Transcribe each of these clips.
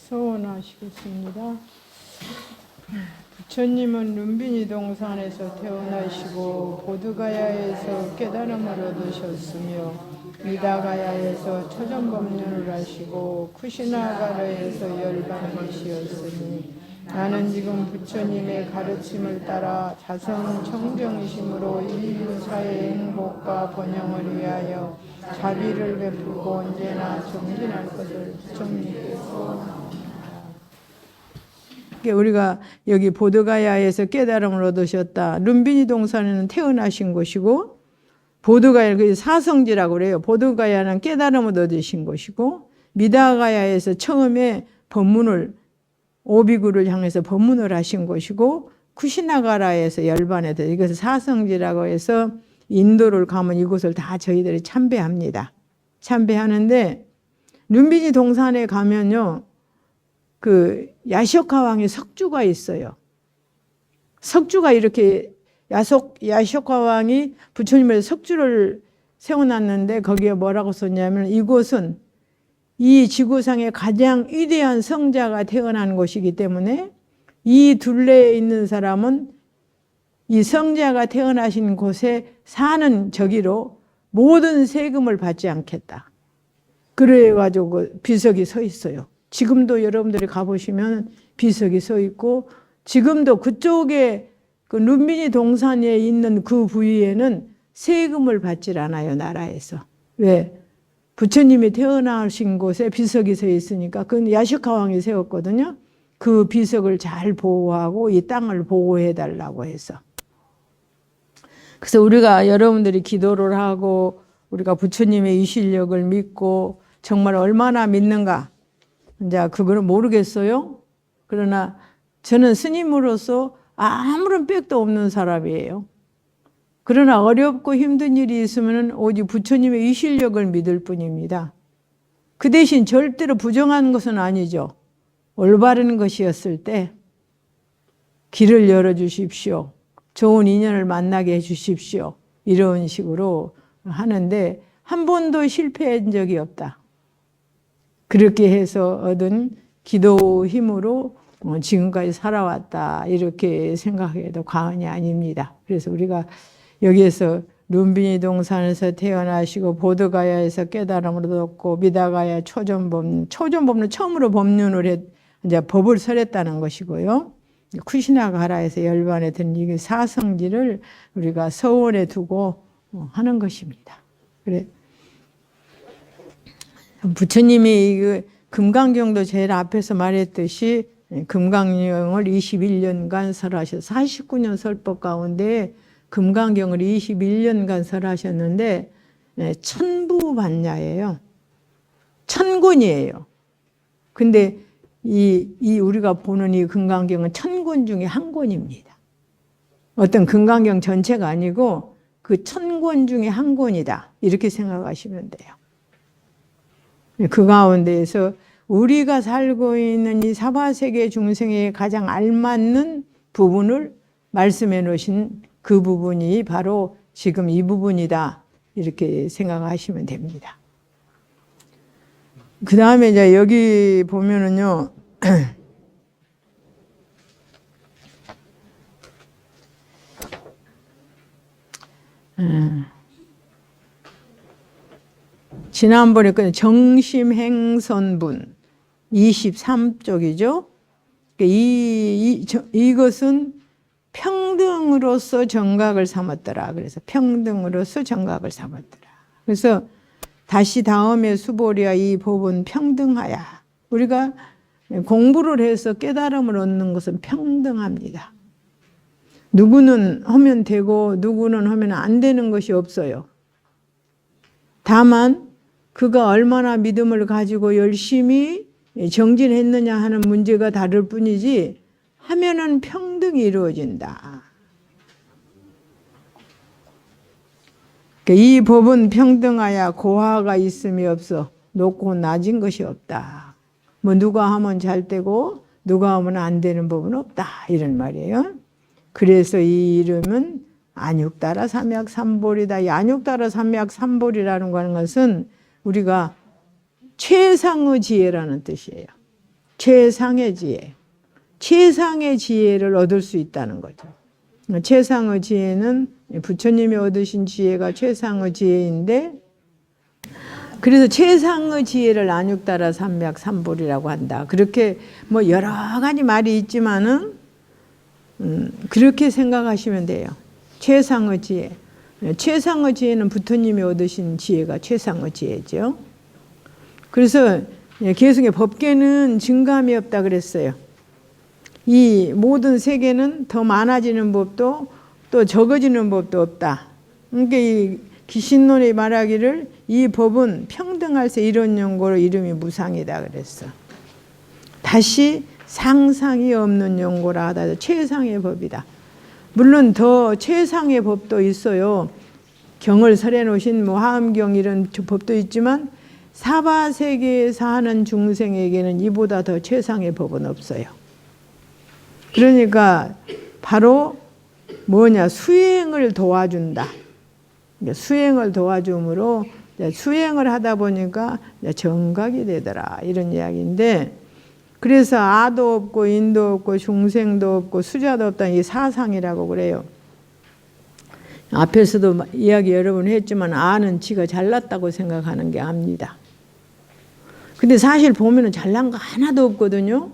서원하시겠습니다. 부처님은 룸비니 동산에서 태어나시고 보드가야에서 깨달음을 얻으셨으며 미다가야에서 초전법륜을 하시고 쿠시나가라에서 열반이시였으니 나는 지금 부처님의 가르침을 따라 자성 청정이심으로 인류사의 행복과 번영을 위하여 자비를 베풀고 언제나 정진할 것을 부처님께 소원합니다. 우리가 여기 보드가야에서 깨달음을 얻으셨다. 룸비니 동산에는 태어나신 곳이고 보드가야는 사성지라고 그래요. 보드가야는 깨달음을 얻으신 곳이고 미다가야에서 처음에 법문을 오비구를 향해서 법문을 하신 곳이고 쿠시나가라에서 열반에 들 이것을 사성지라고 해서 인도를 가면 이곳을 다 저희들이 참배합니다. 참배하는데 룸비니 동산에 가면요. 그 야쇼카 왕의 석주가 있어요. 석주가 이렇게 야쇼카 왕이 부처님의 석주를 세워놨는데 거기에 뭐라고 썼냐면 이곳은 이 지구상의 가장 위대한 성자가 태어난 곳이기 때문에 이 둘레에 있는 사람은 이 성자가 태어나신 곳에 사는 저기로 모든 세금을 받지 않겠다. 그래가지고 그 비석이 서 있어요. 지금도 여러분들이 가보시면 비석이 서 있고 지금도 그쪽에 그 룸비니 동산에 있는 그 부위에는 세금을 받질 않아요. 나라에서. 왜? 부처님이 태어나신 곳에 비석이 서 있으니까 그건 야쇼카 왕이 세웠거든요. 그 비석을 잘 보호하고 이 땅을 보호해 달라고 해서. 그래서 우리가 여러분들이 기도를 하고 우리가 부처님의 이 실력을 믿고 정말 얼마나 믿는가 이제 그거는 모르겠어요. 그러나 저는 스님으로서 아무런 빽도 없는 사람이에요. 그러나 어렵고 힘든 일이 있으면 오직 부처님의 이 실력을 믿을 뿐입니다. 그 대신 절대로 부정한 것은 아니죠. 올바른 것이었을 때 길을 열어주십시오. 좋은 인연을 만나게 해주십시오. 이런 식으로 하는데 한 번도 실패한 적이 없다. 그렇게 해서 얻은 기도 힘으로 지금까지 살아왔다. 이렇게 생각해도 과언이 아닙니다. 그래서 우리가 여기에서 룸비니 동산에서 태어나시고 보드가야에서 깨달음을 얻었고 미다가야 초전법륜 처음으로 법륜을 이제 법을 설했다는 것이고요. 쿠시나가라에서 열반에 든 이 사성지를 우리가 서원에 두고 하는 것입니다. 그래. 부처님이 금강경도 제일 앞에서 말했듯이 금강경을 21년간 설하셔서 49년 설법 가운데 금강경을 21년간 설하셨는데 천부반야예요. 천권이에요. 근데 이 우리가 보는 이 금강경은 천권 중에 한 권입니다. 어떤 금강경 전체가 아니고 그 천권 중에 한 권이다. 이렇게 생각하시면 돼요. 그 가운데에서 우리가 살고 있는 이 사바세계 중생에 가장 알맞는 부분을 말씀해 놓으신 그 부분이 바로 지금 이 부분이다. 이렇게 생각하시면 됩니다. 그 다음에 이제 여기 보면은요, 지난번에 그 정심행선분 23쪽이죠. 이것은 평등으로서 정각을 삼았더라. 그래서 평등으로서 정각을 삼았더라. 그래서 다시 다음에 수보리야 이 법은 평등하야. 우리가 공부를 해서 깨달음을 얻는 것은 평등합니다. 누구는 하면 되고 누구는 하면 안 되는 것이 없어요. 다만 그가 얼마나 믿음을 가지고 열심히 정진했느냐 하는 문제가 다를 뿐이지 하면은 평등이 이루어진다. 이 법은 평등하야 고하가 있음이 없어. 높고 낮은 것이 없다. 뭐 누가 하면 잘 되고 누가 하면 안 되는 법은 없다. 이런 말이에요. 그래서 이 이름은 안육따라 삼약삼볼이다. 이 안육따라 삼약삼볼이라는 것은 우리가 최상의 지혜라는 뜻이에요. 최상의 지혜. 최상의 지혜를 얻을 수 있다는 거죠. 최상의 지혜는 부처님이 얻으신 지혜가 최상의 지혜인데, 그래서 최상의 지혜를 안육따라 삼맥 삼볼이라고 한다. 그렇게 뭐 여러 가지 말이 있지만은 그렇게 생각하시면 돼요. 최상의 지혜. 최상의 지혜는 부처님이 얻으신 지혜가 최상의 지혜죠. 그래서 개성의 법계는 증감이 없다 그랬어요. 이 모든 세계는 더 많아지는 법도 또 적어지는 법도 없다. 그러니까 이 기신론이 말하기를 이 법은 평등할세 이런 용고로 이름이 무상이다 그랬어. 다시 상상이 없는 용고라 하다. 최상의 법이다. 물론 더 최상의 법도 있어요. 경을 설해 놓으신 뭐 화엄경 이런 법도 있지만 사바세계에 사는 중생에게는 이보다 더 최상의 법은 없어요. 그러니까 바로 뭐냐, 수행을 도와준다. 수행을 도와줌으로 수행을 하다 보니까 정각이 되더라 이런 이야기인데, 그래서 아도 없고 인도 없고 중생도 없고 수자도 없다, 이 사상이라고 그래요. 앞에서도 이야기 여러 번 했지만 아는 지가 잘났다고 생각하는 게 압니다. 근데 사실 보면은 잘난 거 하나도 없거든요.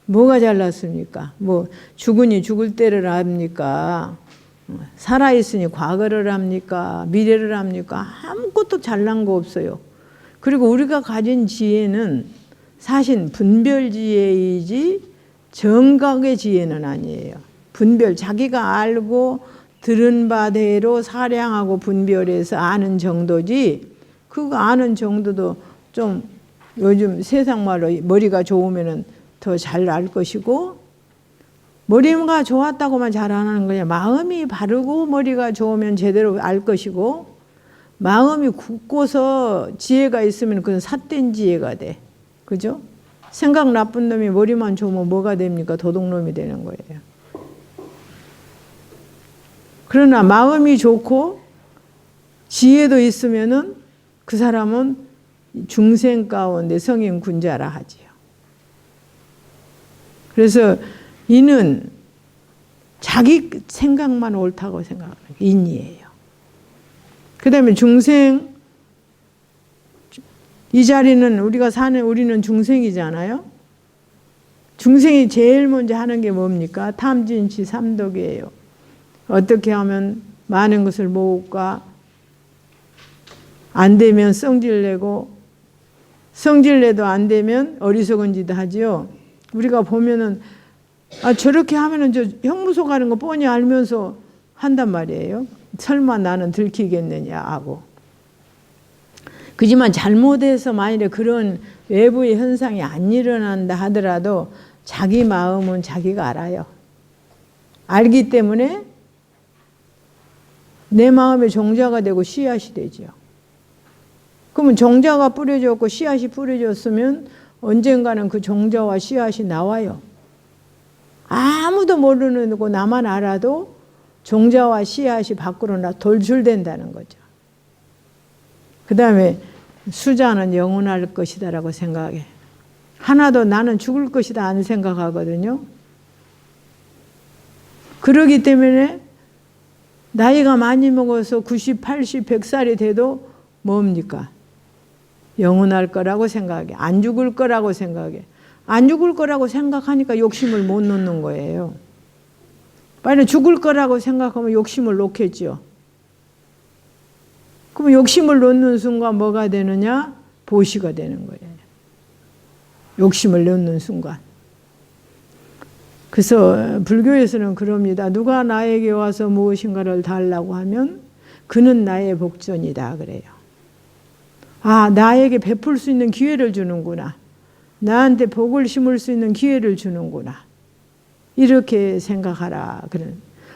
뭐가 잘났습니까? 뭐 죽으니 죽을 때를 압니까? 살아있으니 과거를 합니까? 미래를 합니까? 아무것도 잘난 거 없어요. 그리고 우리가 가진 지혜는 사실 분별지혜이지 정각의 지혜는 아니에요. 분별, 자기가 알고 들은 바대로 사량하고 분별해서 아는 정도지, 그거 아는 정도도 좀 요즘 세상 말로 머리가 좋으면은 더 잘 알 것이고, 머리가 좋았다고만 잘하는 거냐. 마음이 바르고 머리가 좋으면 제대로 알 것이고, 마음이 굳고서 지혜가 있으면 그건 삿된 지혜가 돼. 그죠? 생각 나쁜 놈이 머리만 좋으면 뭐가 됩니까? 도둑놈이 되는 거예요. 그러나 마음이 좋고 지혜도 있으면은 그 사람은 중생 가운데 성인 군자라 하지요. 그래서 이는 자기 생각만 옳다고 생각하는 인이에요. 그 다음에 중생, 이 자리는 우리는 중생이잖아요. 중생이 제일 먼저 하는 게 뭡니까? 탐진치 삼독이에요. 어떻게 하면 많은 것을 모을까? 안 되면 성질내고, 성질내도 안 되면 어리석은 짓 하지요. 우리가 보면은 저렇게 하면은 저 형무소 가는 거 뻔히 알면서 한단 말이에요. 설마 나는 들키겠느냐 하고. 그지만 잘못해서 만일에 그런 외부의 현상이 안 일어난다 하더라도 자기 마음은 자기가 알아요. 알기 때문에 내 마음의 종자가 되고 씨앗이 되죠. 그러면 종자가 뿌려졌고 씨앗이 뿌려졌으면 언젠가는 그 종자와 씨앗이 나와요. 아무도 모르는 거 나만 알아도 종자와 씨앗이 밖으로 돌출된다는 거죠. 그 다음에 수자는 영원할 것이다 라고 생각해. 하나도 나는 죽을 것이다 안 생각하거든요. 그러기 때문에 나이가 많이 먹어서 90, 80, 100살이 돼도 뭡니까? 영원할 거라고 생각해. 안 죽을 거라고 생각해. 안 죽을 거라고 생각하니까 욕심을 못 놓는 거예요. 빨리 죽을 거라고 생각하면 욕심을 놓겠죠. 그럼 욕심을 놓는 순간 뭐가 되느냐? 보시가 되는 거예요. 욕심을 놓는 순간. 그래서 불교에서는 그럽니다. 누가 나에게 와서 무엇인가를 달라고 하면 그는 나의 복전이다 그래요. 아, 나에게 베풀 수 있는 기회를 주는구나. 나한테 복을 심을 수 있는 기회를 주는구나. 이렇게 생각하라.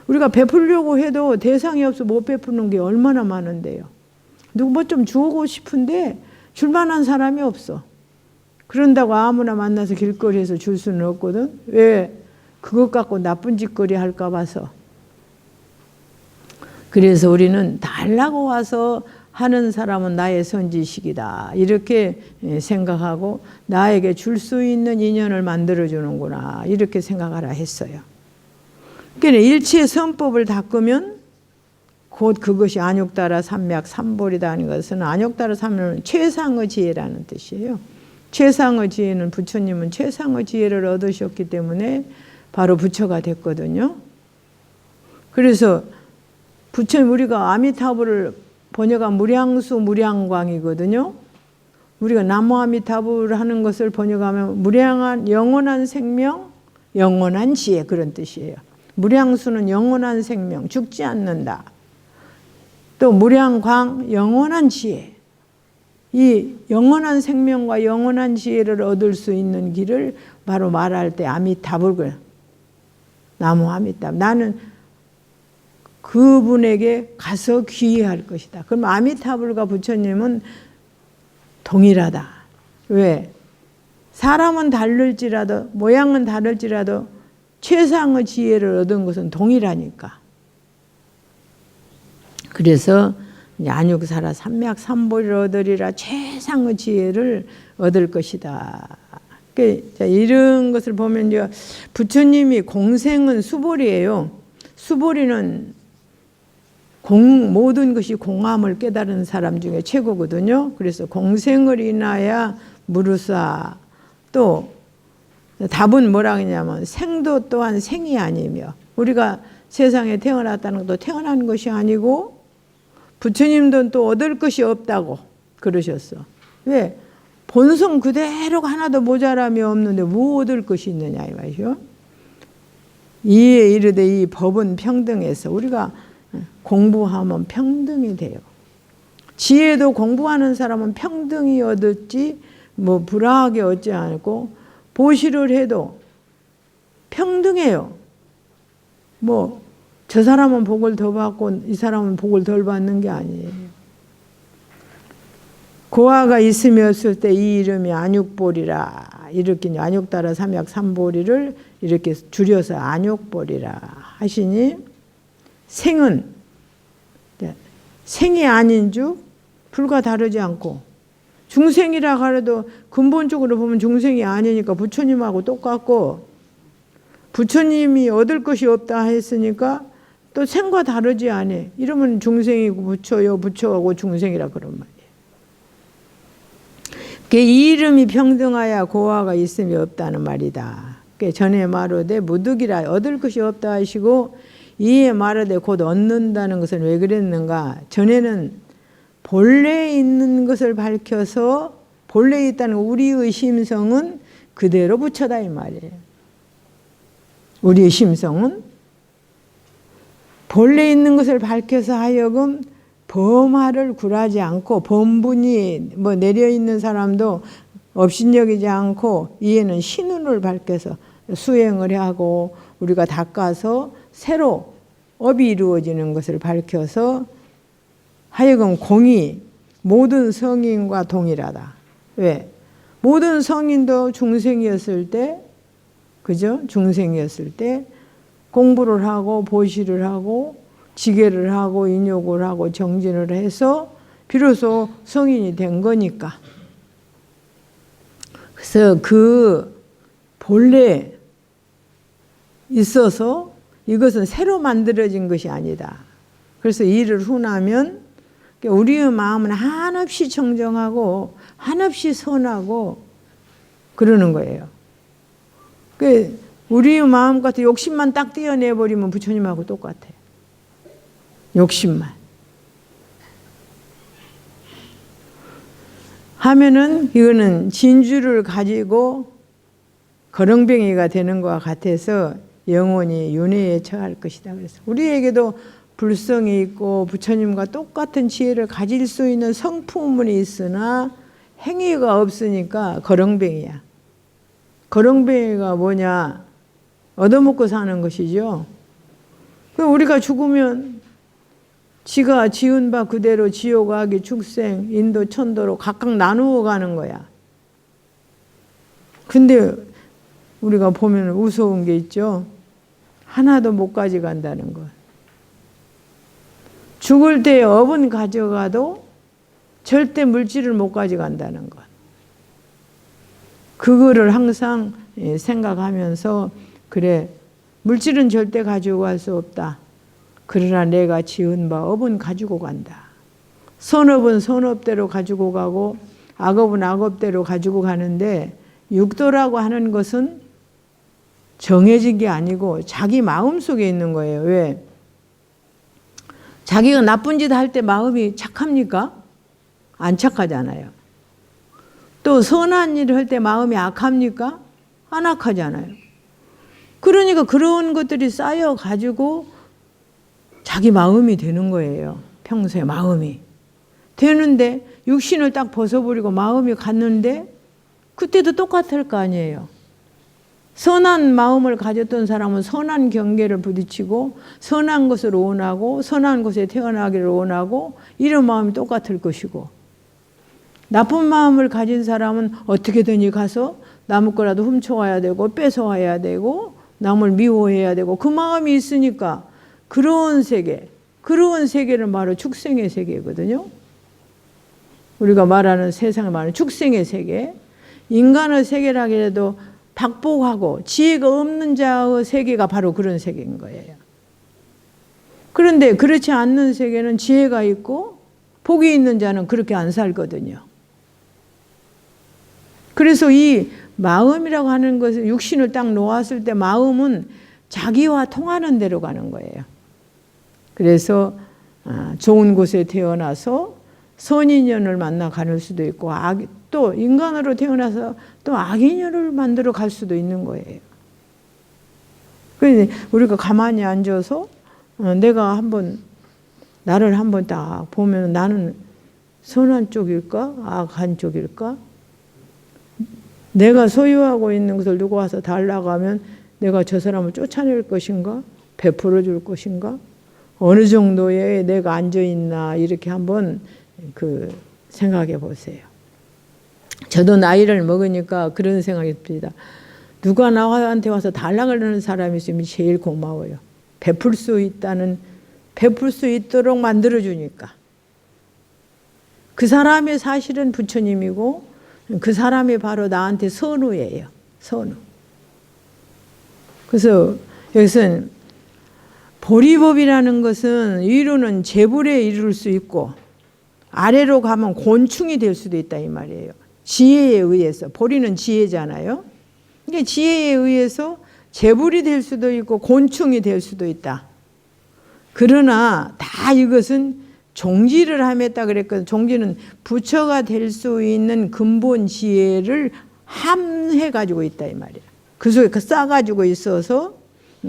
우리가 베풀려고 해도 대상이 없어 못 베푸는 게 얼마나 많은데요. 누구 뭐 좀 주고 싶은데 줄 만한 사람이 없어. 그런다고 아무나 만나서 길거리에서 줄 수는 없거든. 왜? 그것 갖고 나쁜 짓거리 할까 봐서. 그래서 우리는 달라고 와서 하는 사람은 나의 선지식이다. 이렇게 생각하고 나에게 줄 수 있는 인연을 만들어주는구나. 이렇게 생각하라 했어요. 그러니까 일체 선법을 닦으면 곧 그것이 안욕따라 삼약 삼볼이다 하는 것은 안욕따라 삼약은 최상의 지혜라는 뜻이에요. 최상의 지혜는 부처님은 최상의 지혜를 얻으셨기 때문에 바로 부처가 됐거든요. 그래서 부처님 우리가 아미타불을 번역한 무량수 무량광이거든요. 우리가 나무아미타불 하는 것을 번역하면 무량한 영원한 생명, 영원한 지혜 그런 뜻이에요. 무량수는 영원한 생명, 죽지 않는다. 또 무량광, 영원한 지혜. 이 영원한 생명과 영원한 지혜를 얻을 수 있는 길을 바로 말할 때 아미타불, 나무 아미타불. 나는 그분에게 가서 귀의할 것이다. 그럼 아미타불과 부처님은 동일하다. 왜? 사람은 다를지라도 모양은 다를지라도 최상의 지혜를 얻은 것은 동일하니까. 그래서 안육사라 삼약 삼볼을 얻으리라 최상의 지혜를 얻을 것이다. 이런 것을 보면 부처님이 공생은 수보리예요. 수보리는 모든 것이 공함을 깨달은 사람 중에 최고거든요. 그래서 공생을 인하여 무르사. 또 답은 뭐라 하냐면 생도 또한 생이 아니며 우리가 세상에 태어났다는 것도 태어난 것이 아니고 부처님도 또 얻을 것이 없다고 그러셨어. 왜? 본성 그대로가 하나도 모자람이 없는데 뭐 얻을 것이 있느냐 이 말이죠. 이에 이르되 이 법은 평등해서 우리가 공부하면 평등이 돼요. 지혜도 공부하는 사람은 평등히 얻었지 뭐 불화하게 얻지 않고 보시를 해도 평등해요. 뭐 저 사람은 복을 더 받고 이 사람은 복을 덜 받는 게 아니에요. 고아가 있으며 없을 때 이 이름이 안육보리라. 이렇게 안육따라 삼약 삼보리를 이렇게 줄여서 안육보리라 하시니 생은 생이 아닌 줄 불과 다르지 않고 중생이라 하래도 근본적으로 보면 중생이 아니니까 부처님하고 똑같고 부처님이 얻을 것이 없다 했으니까 또 생과 다르지 않아. 이러면 중생이고 부처요 부처하고 중생이라 그런 말이에요. 이 이름이 평등하여 고아가 있음이 없다는 말이다. 전에 말하되 무득이라 얻을 것이 없다 하시고 이에 말하되 곧 얻는다는 것은 왜 그랬는가. 전에는 본래에 있는 것을 밝혀서 본래에 있다는 우리의 심성은 그대로 부처다 이 말이에요. 우리의 심성은 본래 있는 것을 밝혀서 하여금 범화를 굴하지 않고 범분이 뭐 내려있는 사람도 업신여기지 않고 이에는 신운을 밝혀서 수행을 하고 우리가 닦아서 새로 업이 이루어지는 것을 밝혀서 하여금 공이 모든 성인과 동일하다. 왜? 모든 성인도 중생이었을 때 그죠? 중생이었을 때 공부를 하고 보시를 하고 지계를 하고 인욕을 하고 정진을 해서 비로소 성인이 된 거니까. 그래서 그 본래 있어서 이것은 새로 만들어진 것이 아니다. 그래서 이를 훈하면 우리의 마음은 한없이 청정하고 한없이 선하고 그러는 거예요. 우리의 마음 같은 욕심만 딱 떼어내버리면 부처님하고 똑같아. 욕심만. 하면은 이거는 진주를 가지고 거렁뱅이가 되는 것과 같아서 영원히 윤회에 처할 것이다. 그래서 우리에게도 불성이 있고 부처님과 똑같은 지혜를 가질 수 있는 성품문이 있으나 행위가 없으니까 거렁뱅이야. 거렁뱅이가 뭐냐? 얻어먹고 사는 것이죠. 우리가 죽으면 지가 지은 바 그대로 지옥, 악이, 축생, 인도, 천도로 각각 나누어 가는 거야. 근데 우리가 보면 무서운 게 있죠. 하나도 못 가져간다는 것. 죽을 때 업은 가져가도 절대 물질을 못 가져간다는 것. 그거를 항상 생각하면서 그래, 물질은 절대 가지고 갈 수 없다. 그러나 내가 지은 바 업은 가지고 간다. 선업은 선업대로 가지고 가고 악업은 악업대로 가지고 가는데 육도라고 하는 것은 정해진 게 아니고 자기 마음속에 있는 거예요. 왜? 자기가 나쁜 짓 할 때 마음이 착합니까? 안 착하잖아요. 또 선한 일을 할 때 마음이 악합니까? 안 악하잖아요. 그러니까 그런 것들이 쌓여가지고 자기 마음이 되는 거예요. 평소에 마음이. 되는데 육신을 딱 벗어버리고 마음이 갔는데 그때도 똑같을 거 아니에요. 선한 마음을 가졌던 사람은 선한 경계를 부딪히고 선한 것을 원하고 선한 곳에 태어나기를 원하고 이런 마음이 똑같을 것이고, 나쁜 마음을 가진 사람은 어떻게든지 가서 남의 거라도 훔쳐와야 되고 뺏어와야 되고 남을 미워해야 되고 그 마음이 있으니까 그런 세계를 말로 축생의 세계거든요. 우리가 말하는 세상을 말하는 축생의 세계, 인간의 세계라고 해도 박복하고 지혜가 없는 자의 세계가 바로 그런 세계인 거예요. 그런데 그렇지 않는 세계는 지혜가 있고 복이 있는 자는 그렇게 안 살거든요. 그래서 이 마음이라고 하는 것을 육신을 딱 놓았을 때 마음은 자기와 통하는 대로 가는 거예요. 그래서 좋은 곳에 태어나서 선인연을 만나 가는 수도 있고 또 인간으로 태어나서 또 악인연을 만들어 갈 수도 있는 거예요. 그래서 우리가 가만히 앉아서 내가 나를 한번 딱 보면 나는 선한 쪽일까? 악한 쪽일까? 내가 소유하고 있는 것을 누구 와서 달라고 하면 내가 저 사람을 쫓아낼 것인가? 베풀어 줄 것인가? 어느 정도에 내가 앉아있나 이렇게 한번 생각해 보세요. 저도 나이를 먹으니까 그런 생각이 듭니다. 누가 나한테 와서 달라고 하는 사람이 있으면 제일 고마워요. 베풀 수 있도록 만들어주니까. 그 사람이 사실은 부처님이고 그 사람이 바로 나한테 선우예요. 선우. 그래서 여기서는 보리법이라는 것은 위로는 재불에 이룰 수 있고 아래로 가면 곤충이 될 수도 있다 이 말이에요. 지혜에 의해서. 보리는 지혜잖아요. 그러니까 지혜에 의해서 재불이 될 수도 있고 곤충이 될 수도 있다. 그러나 다 이것은 종지를 함했다 그랬거든. 종지는 부처가 될 수 있는 근본 지혜를 함해 가지고 있다 이 말이야. 그 속에 싸 가지고 있어서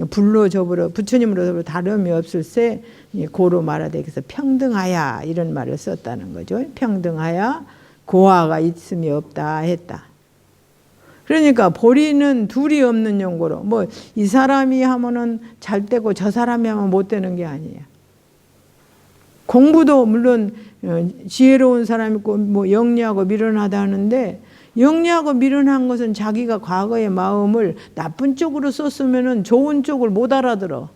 불로 접으러 부처님으로 접으러 다름이 없을세 고로 말하되 그래서 평등하야 이런 말을 썼다는 거죠. 평등하야 고하가 있음이 없다 했다. 그러니까 보리는 둘이 없는 용고로 뭐 이 사람이 하면은 잘 되고 저 사람이 하면 못 되는 게 아니에요. 공부도 물론 지혜로운 사람이 있고 뭐 영리하고 미련하다 하는데 영리하고 미련한 것은 자기가 과거의 마음을 나쁜 쪽으로 썼으면 좋은 쪽을 못 알아들어.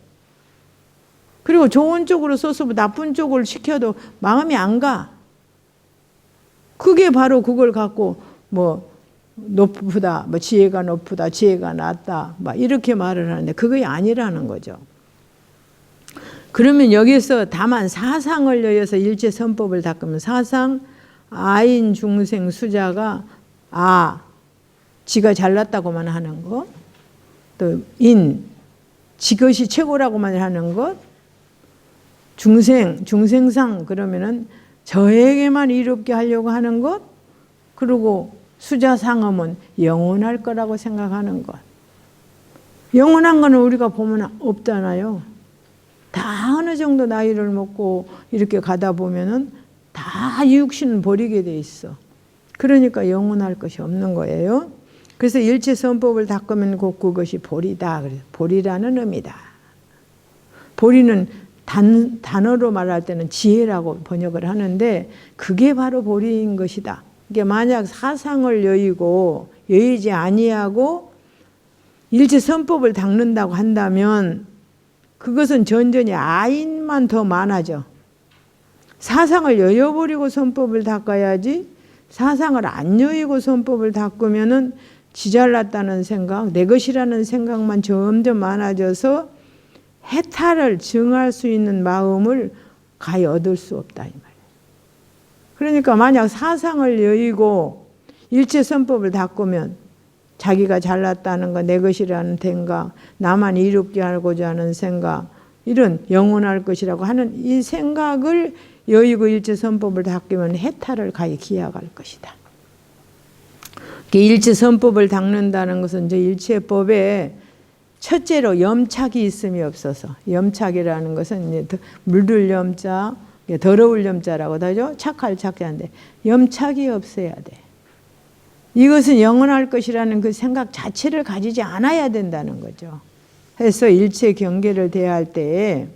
그리고 좋은 쪽으로 썼으면 나쁜 쪽을 시켜도 마음이 안 가. 그게 바로 그걸 갖고 뭐 높다, 뭐 지혜가 높다, 지혜가 낮다, 막 이렇게 말을 하는데 그게 아니라는 거죠. 그러면 여기서 다만 사상을 여여서 일체선법을 닦으면 사상, 아인 중생 수자가 지가 잘났다고만 하는 것, 또 지것이 최고라고만 하는 것, 중생상 그러면은 저에게만 이롭게 하려고 하는 것, 그리고 수자상음은 영원할 거라고 생각하는 것. 영원한 거는 우리가 보면 없잖아요. 다 어느 정도 나이를 먹고 이렇게 가다 보면은 다 이 육신은 버리게 돼 있어. 그러니까 영원할 것이 없는 거예요. 그래서 일체선법을 닦으면 곧 그것이 보리다. 그래서 보리라는 의미다. 보리는 단어로 말할 때는 지혜라고 번역을 하는데 그게 바로 보리인 것이다. 이게 만약 사상을 여의지 아니하고 일체선법을 닦는다고 한다면 그것은 전전히 아인만 더 많아져. 사상을 여여버리고 선법을 닦아야지, 사상을 안 여의고 선법을 닦으면은 지 잘났다는 생각, 내 것이라는 생각만 점점 많아져서 해탈을 증할 수 있는 마음을 가히 얻을 수 없다 이 말이에요. 그러니까 만약 사상을 여의고 일체선법을 닦으면 자기가 잘났다는 거, 내 것이라는 생각, 나만 이롭게 하고자 하는 생각, 이런 영원할 것이라고 하는 이 생각을 여의고 일체선법을 닦으면 해탈을 가히 기약할 것이다. 일체선법을 닦는다는 것은 이제 일체법에 첫째로 염착이 있음이 없어서, 염착이라는 것은 이제 물들 염자, 더러울 염자라고 하죠. 착할 착자인데 염착이 없어야 돼. 이것은 영원할 것이라는 그 생각 자체를 가지지 않아야 된다는 거죠. 해서 일체 경계를 대할 때에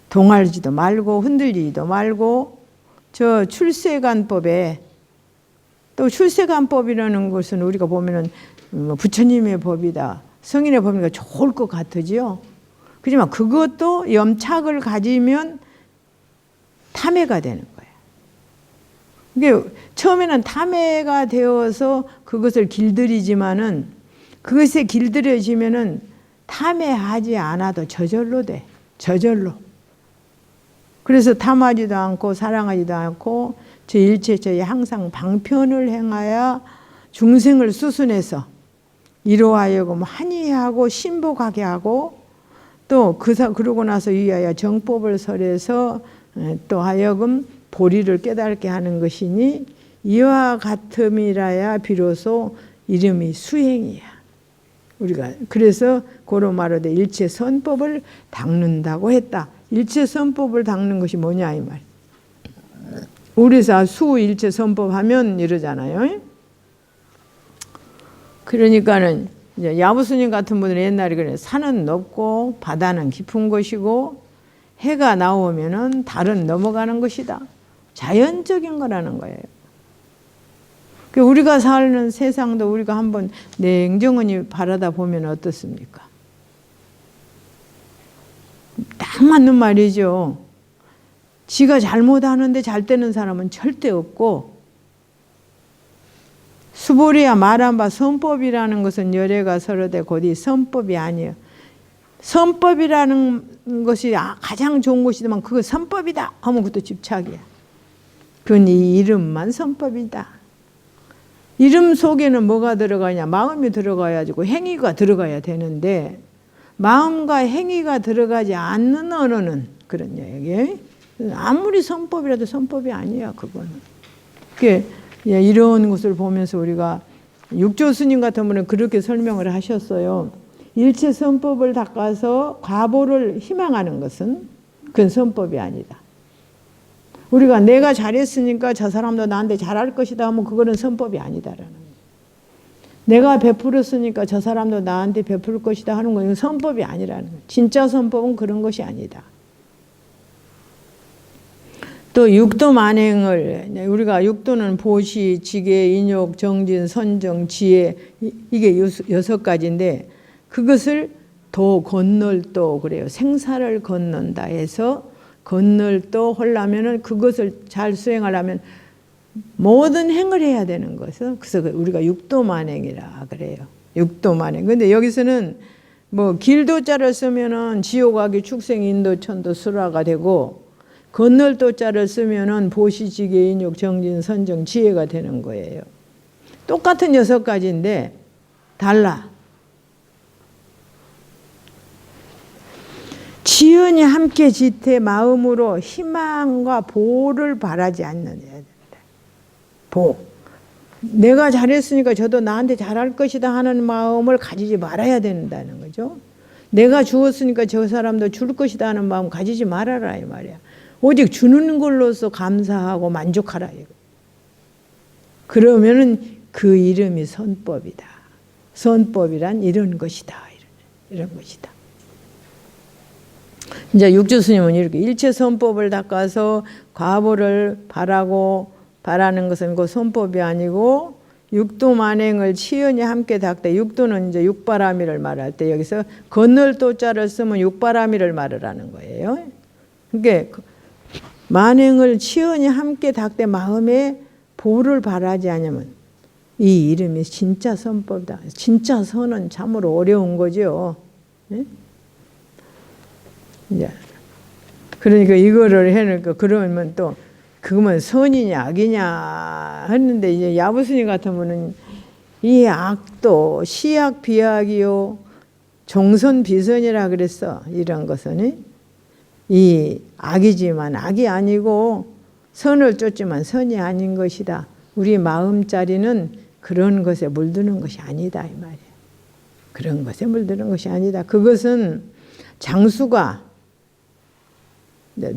동하지도 말고 흔들리지도 말고, 저 출세간법에, 또 출세간법이라는 것은 우리가 보면은 부처님의 법이다, 성인의 법이니까 좋을 것 같으지요. 그렇지만 그것도 염착을 가지면 탐해가 되는 거예요. 이게 처음에는 탐해가 되어서 그것을 길들이지만은, 그것에 길들여지면은 탐해하지 않아도 저절로 돼. 저절로. 그래서 탐하지도 않고 사랑하지도 않고 저 일체처에 항상 방편을 행하여 중생을 수순해서 이로 하여금 한이하고 신복하게 하고, 또 그러고 나서 위하여 정법을 설해서 또 하여금 보리를 깨닫게 하는 것이니, 이와 같음이라야 비로소 이름이 수행이야. 우리가 그래서 고로 말하되 일체 선법을 닦는다고 했다. 일체 선법을 닦는 것이 뭐냐 이 말. 우리서 수 일체 선법 하면 이러잖아요. 그러니까는 이제 야부스님 같은 분들은 옛날에 그래, 산은 높고 바다는 깊은 것이고 해가 나오면은 달은 넘어가는 것이다. 자연적인 거라는 거예요. 우리가 사는 세상도 우리가 한번 냉정히 바라다 보면 어떻습니까? 딱 맞는 말이죠. 지가 잘못하는데 잘 되는 사람은 절대 없고, 수보리야 말한 바 선법이라는 것은 열애가 서로되 곧이 선법이 아니에요. 선법이라는 것이 가장 좋은 것이지만 그거 선법이다 하면 그것도 집착이야. 그건 이 이름만 선법이다. 이름 속에는 뭐가 들어가냐? 마음이 들어가야지고 행위가 들어가야 되는데, 마음과 행위가 들어가지 않는 언어는 그런 얘기. 아무리 선법이라도 선법이 아니야 그거는. 이런 것을 보면서 우리가 육조 스님 같은 분은 그렇게 설명을 하셨어요. 일체 선법을 닦아서 과보를 희망하는 것은 그건 선법이 아니다. 우리가 내가 잘했으니까 저 사람도 나한테 잘할 것이다 하면 그거는 선법이 아니다라는 거예요. 내가 베풀었으니까 저 사람도 나한테 베풀 것이다 하는 건 선법이 아니라는 거예요. 진짜 선법은 그런 것이 아니다. 또 육도 만행을, 우리가 육도는 보시, 지계, 인욕, 정진, 선정, 지혜, 이게 6가지인데 그것을 도 건널도 그래요. 생사를 건넌다 해서 건널도 하려면은 그것을 잘 수행하려면 모든 행을 해야 되는 것은, 그래서 우리가 육도만행이라 그래요. 육도만행. 근데 여기서는 뭐 길도자를 쓰면은 지옥하기 축생 인도 천도 수라가 되고, 건널도자를 쓰면은 보시지계 인욕 정진 선정 지혜가 되는 거예요. 똑같은 6가지인데 달라. 지연이 함께 지태 마음으로 희망과 보를 바라지 않는 애들. 보. 내가 잘했으니까 저도 나한테 잘할 것이다 하는 마음을 가지지 말아야 된다는 거죠. 내가 주었으니까 저 사람도 줄 것이다 하는 마음 가지지 말아라 이 말이야. 오직 주는 걸로서 감사하고 만족하라 이거. 그러면은 그 이름이 선법이다. 선법이란 이런 것이다. 이런 것이다. 이제 육조 스님은 이렇게 일체 선법을 닦아서 과보를 바라는 것은 그 선법이 아니고 육도 만행을 치연히 함께 닦되, 육도는 이제 육바라미를 말할 때 여기서 건널도자를 쓰면 육바라미를 말하라는 거예요. 그러니까 만행을 치연히 함께 닦되 마음에 보를 바라지 않으면 이 이름이 진짜 선법이다. 진짜 선은 참으로 어려운 거죠. 네? 이제 그러니까 이거를 해놓으니까 그러면 또 그거면 선이냐 악이냐 했는데 이제 야부스님 같으면은 이 악도 시악 비악이요 종선 비선이라 그랬어. 이런 것은 이 악이지만 악이 아니고 선을 쫓지만 선이 아닌 것이다. 우리 마음자리는 그런 것에 물드는 것이 아니다 이 말이야. 그런 것에 물드는 것이 아니다. 그것은 장수가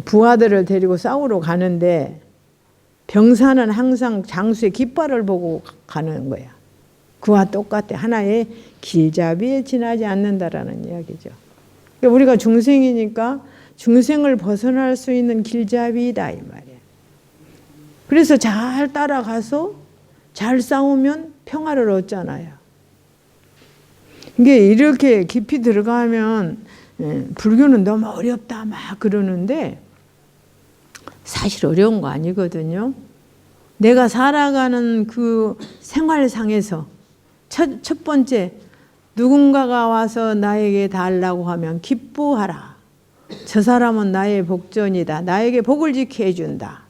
부하들을 데리고 싸우러 가는데 병사는 항상 장수의 깃발을 보고 가는 거야. 그와 똑같아. 하나의 길잡이에 지나지 않는다라는 이야기죠. 그러니까 우리가 중생이니까 중생을 벗어날 수 있는 길잡이다 이 말이야. 그래서 잘 따라가서 잘 싸우면 평화를 얻잖아요. 이게 이렇게 깊이 들어가면 불교는 너무 어렵다 막 그러는데 사실 어려운 거 아니거든요. 내가 살아가는 그 생활상에서 첫 번째 누군가가 와서 나에게 달라고 하면 기뻐하라. 저 사람은 나의 복전이다. 나에게 복을 지게 해준다.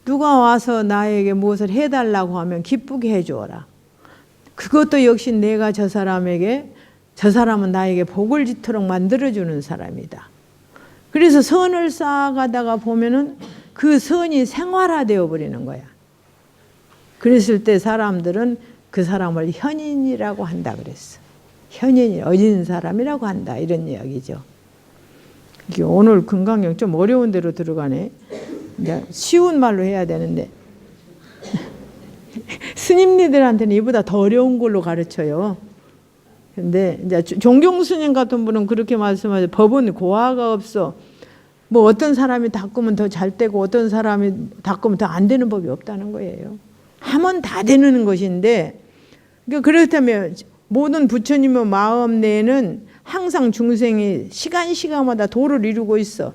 누가 와서 나에게 무엇을 해달라고 하면 기쁘게 해주어라. 그것도 역시 내가 저 사람은 나에게 복을 짓도록 만들어주는 사람이다. 그래서 선을 쌓아가다가 보면은 그 선이 생활화되어 버리는 거야. 그랬을 때 사람들은 그 사람을 현인이라고 한다 그랬어. 현인이 어린 사람이라고 한다 이런 이야기죠. 이게 오늘 금강경 좀 어려운 데로 들어가네. 이제 쉬운 말로 해야 되는데 스님네들한테는 이보다 더 어려운 걸로 가르쳐요. 근데 이제 종경 스님 같은 분은 그렇게 말씀하죠. 법은 고하가 없어. 뭐 어떤 사람이 닦으면 더 잘 되고 어떤 사람이 닦으면 더 안 되는 법이 없다는 거예요. 하면 다 되는 것인데, 그러니까 그렇다면 모든 부처님의 마음 내에는 항상 중생이 시간마다 도를 이루고 있어.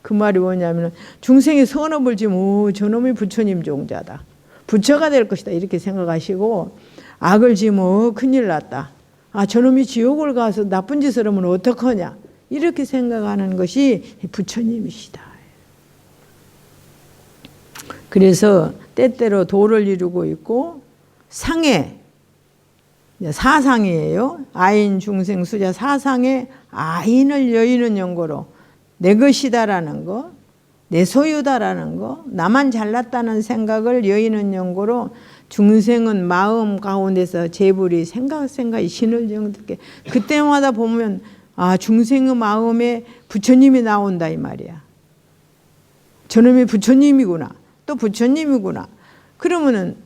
그 말이 뭐냐면 중생이 선업을 지면 저놈이 부처님 종자다. 부처가 될 것이다 이렇게 생각하시고, 악을 지면 큰일 났다. 아, 저놈이 지옥을 가서 나쁜 짓을 하면 어떡하냐 이렇게 생각하는 것이 부처님이시다. 그래서 때때로 도를 이루고 있고, 상해 사상이에요. 아인 중생 수자 사상에 아인을 여의는 연고로 내 것이다라는 거, 내 소유다라는 거, 나만 잘났다는 생각을 여의는 연고로 중생은 마음 가운데서 재불이 생각이 신을 정듣게, 그때마다 보면 아, 중생의 마음에 부처님이 나온다 이 말이야. 저놈이 부처님이구나, 또 부처님이구나. 그러면은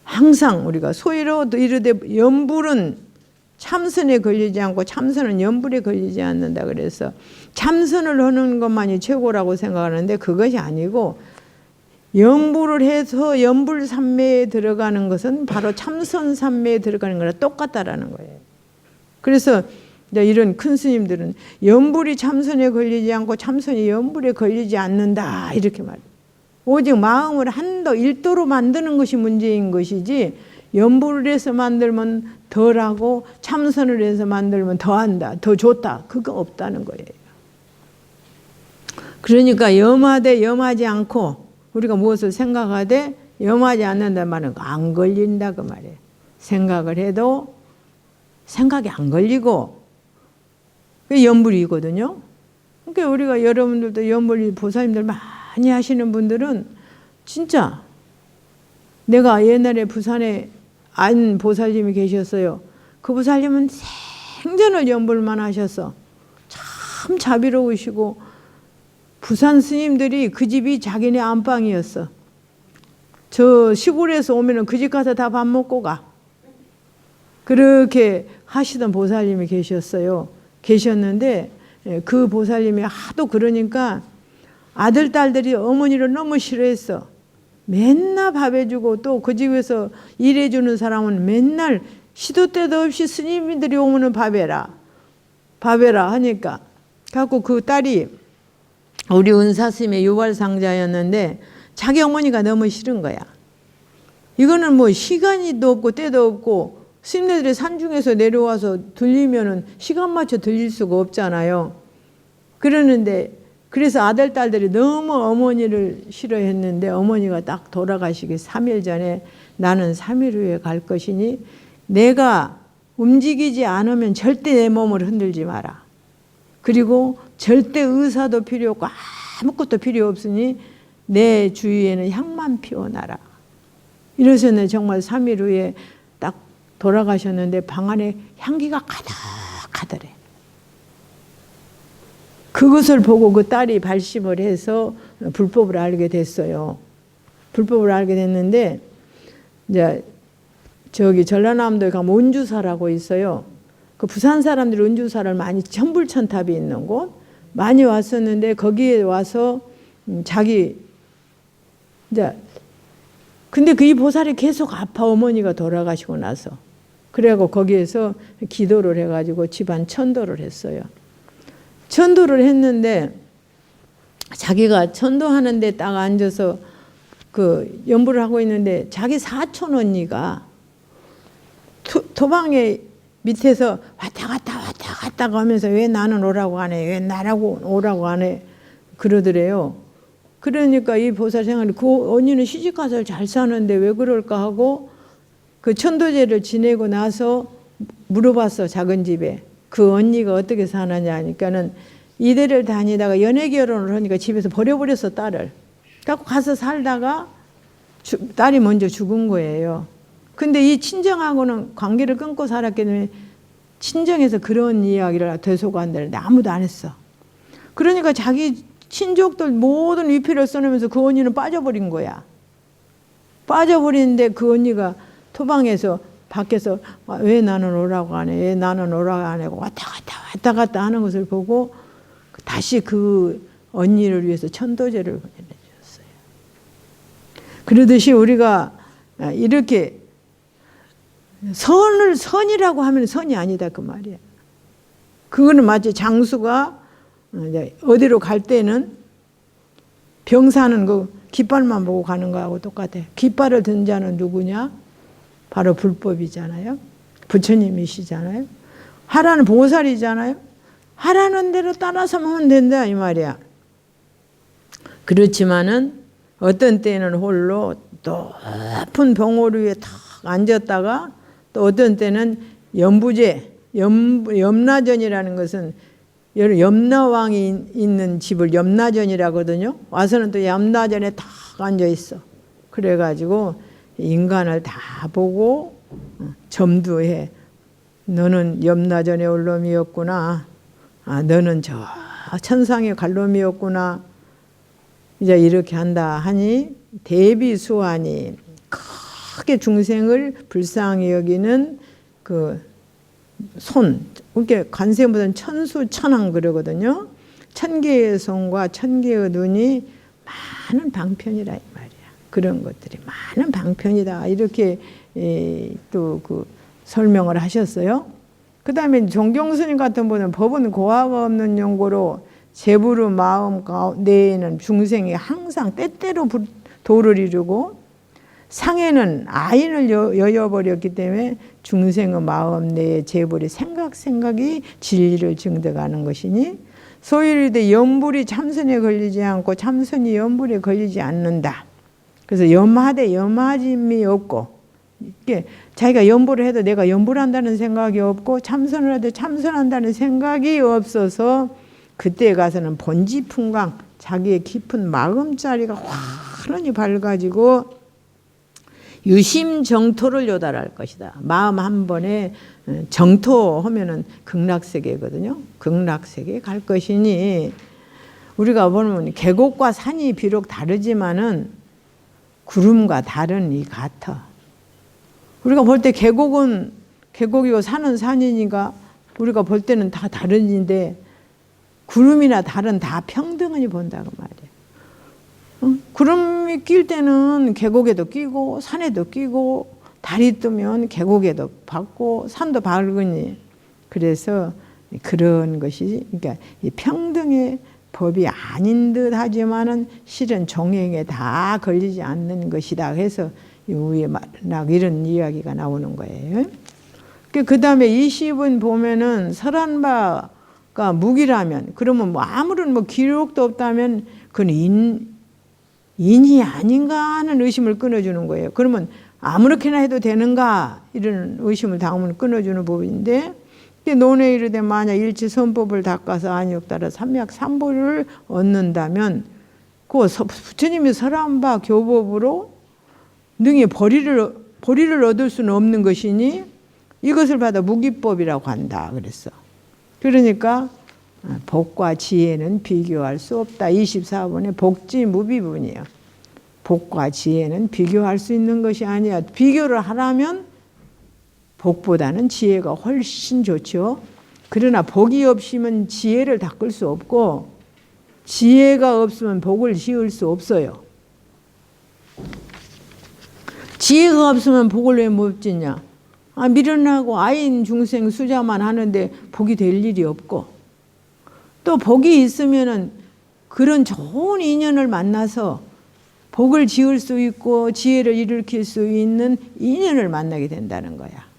항상 우리가 소위로 이르되 염불은 참선에 걸리지 않고 참선은 염불에 걸리지 않는다. 그래서 참선을 하는 것만이 최고라고 생각하는데 그것이 아니고, 염불을 해서 염불 삼매에 들어가는 것은 바로 참선 삼매에 들어가는 거랑 똑같다라는 거예요. 그래서 이런 큰 스님들은 염불이 참선에 걸리지 않고 참선이 염불에 걸리지 않는다 이렇게 말해요. 오직 마음을 한도 일도로 만드는 것이 문제인 것이지, 염불을 해서 만들면 덜하고 참선을 해서 만들면 더한다, 더 좋다, 그거 없다는 거예요. 그러니까 염하되 염하지 않고 우리가 무엇을 생각하되 염하지 않는다 말은 안 걸린다 그 말이에요. 생각을 해도 생각이 안 걸리고 그게 염불이거든요. 그러니까 우리가 여러분들도 염불 보살님들 많이 하시는 분들은 진짜, 내가 옛날에 부산에 안 보살님이 계셨어요. 그 보살님은 생전을 염불만 하셨어. 참 자비로우시고, 부산 스님들이 그 집이 자기네 안방이었어. 저 시골에서 오면은 그 집 가서 다 밥 먹고 가. 그렇게 하시던 보살님이 계셨는데 그 보살님이 하도 그러니까 아들, 딸들이 어머니를 너무 싫어했어. 맨날 밥 해주고, 또 그 집에서 일해주는 사람은 맨날 시도 때도 없이 스님들이 오면은 밥 해라 하니까. 갖고 그 딸이 우리 은사스님의 유발상자였는데 자기 어머니가 너무 싫은 거야. 이거는 뭐 시간이도 없고 때도 없고 스님네들이 산중에서 내려와서 들리면은 시간 맞춰 들릴 수가 없잖아요. 그러는데 그래서 아들, 딸들이 너무 어머니를 싫어했는데 어머니가 딱 돌아가시기 3일 전에 나는 3일 후에 갈 것이니 내가 움직이지 않으면 절대 내 몸을 흔들지 마라. 그리고 절대 의사도 필요 없고 아무것도 필요 없으니 내 주위에는 향만 피워놔라. 이러셨네. 정말 3일 후에 딱 돌아가셨는데 방 안에 향기가 가득하더래. 그것을 보고 그 딸이 발심을 해서 불법을 알게 됐어요. 불법을 알게 됐는데 이제 저기 전라남도에 가면 은주사라고 있어요. 그 부산 사람들이 은주사를 많이 천불천탑이 있는 곳 많이 왔었는데 거기에 와서 자기 이제 근데 그 이 보살이 계속 아파 어머니가 돌아가시고 나서 그래갖고 거기에서 기도를 해가지고 집안 천도를 했어요. 천도를 했는데 자기가 천도하는데 딱 앉아서 그 연부를 하고 있는데 자기 사촌 언니가 토방에 밑에서 왔다 갔다 가면서 왜 나는 오라고 안 해? 왜 나라고 오라고 안 해? 그러더래요. 그러니까 이 보살생활이 그 언니는 시집가서 잘 사는데 왜 그럴까 하고 그 천도제를 지내고 나서 물어봤어. 작은 집에. 그 언니가 어떻게 사느냐 하니까는 이대를 다니다가 연애 결혼을 하니까 집에서 버려버렸어. 딸을. 갖고 가서 살다가 딸이 먼저 죽은 거예요. 근데 이 친정하고는 관계를 끊고 살았기 때문에 친정에서 그런 이야기를 되소고한다는데 아무도 안 했어. 그러니까 자기 친족들 모든 위패를 써내면서 그 언니는 빠져버린 거야. 빠져버리는데 그 언니가 토방에서 밖에서 왜 나는 오라고 안 해? 왜 나는 오라고 안 하고 왔다 갔다 하는 것을 보고 다시 그 언니를 위해서 천도제를 보내주셨어요. 그러듯이 우리가 이렇게 선이라고 하면 선이 아니다 그 말이야. 그거는 마치 장수가 어디로 갈 때는 병 사는 그 깃발만 보고 가는 거하고 똑같아. 깃발을 든 자는 누구냐? 바로 불법이잖아요. 부처님이시잖아요. 하라는 보살이잖아요. 하라는 대로 따라서 하면 된다 이 말이야. 그렇지만은 어떤 때는 홀로 높은 봉오리 위에 탁 앉았다가 또 어떤 때는 염부제, 염라전이라는 것은 염라왕이 있는 집을 염라전이라고 하거든요. 와서는 또 염라전에 탁 앉아 있어. 그래가지고 인간을 다 보고 점도해. 너는 염라전에 올 놈이었구나. 너는 저 천상에 갈 놈이었구나. 이제 이렇게 한다 하니 대비수환이 크게 중생을 불쌍히 여기는 그 손, 그렇게 관세음보다는 천수천왕 그러거든요. 천개의 손과 천개의 눈이 많은 방편이라 이 말이야. 그런 것들이 많은 방편이다. 이렇게 또 그 설명을 하셨어요. 그 다음에 종경스님 같은 분은 법은 고화가 없는 용고로 재부르 마음 내에는 중생이 항상 때때로 도를 이루고 상에는 아인을 여여버렸기 때문에 중생의 마음 내에 재불이 생각이 진리를 증득하는 것이니 소위 이르되 염불이 참선에 걸리지 않고 참선이 염불에 걸리지 않는다. 그래서 염하되 염하짐이 없고 이게 자기가 염불을 해도 내가 염불한다는 생각이 없고 참선을 해도 참선한다는 생각이 없어서 그때 가서는 본지풍강 자기의 깊은 마음자리가 환히 밝아지고 유심정토를 요달할 것이다. 마음 한 번에 정토하면은 극락세계거든요. 극락세계에 갈 것이니 우리가 보면 계곡과 산이 비록 다르지만은 구름과 다른 이 같아. 우리가 볼 때 계곡은 계곡이고 산은 산이니까 우리가 볼 때는 다 다른인데 구름이나 달은 다 평등하니 본다고 말이야. 구름이 낄 때는 계곡에도 끼고 산에도 끼고 달이 뜨면 계곡에도 밝고 산도 밝으니 그래서 그런 것이 그러니까 이 평등의 법이 아닌 듯 하지만은 실은 종행에 다 걸리지 않는 것이다 해서 위에 이런 이야기가 나오는 거예요. 그 다음에 20은 보면은 설한 바가 무기라면, 그러면 뭐 아무런 기록도 없다면 그건 인이 아닌가 하는 의심을 끊어주는 거예요. 그러면 아무렇게나 해도 되는가 이런 의심을 당하면 끊어주는 법인데, 논에 이르되 만약 일치 선법을 닦아서 안욕 따라 삼약삼보를 얻는다면 그 부처님이 설한 바 교법으로 능히 보리를 얻을 수는 없는 것이니 이것을 받아 무기법이라고 한다 그랬어. 그러니까 복과 지혜는 비교할 수 없다. 24번에 복지무비분이에요. 복과 지혜는 비교할 수 있는 것이 아니야. 비교를 하라면 복보다는 지혜가 훨씬 좋죠. 그러나 복이 없으면 지혜를 닦을 수 없고 지혜가 없으면 복을 지을 수 없어요. 지혜가 없으면 복을 왜 못 짓냐? 미련하고 아인 중생 수자만 하는데 복이 될 일이 없고, 또 복이 있으면은 그런 좋은 인연을 만나서 복을 지을 수 있고 지혜를 일으킬 수 있는 인연을 만나게 된다는 거야.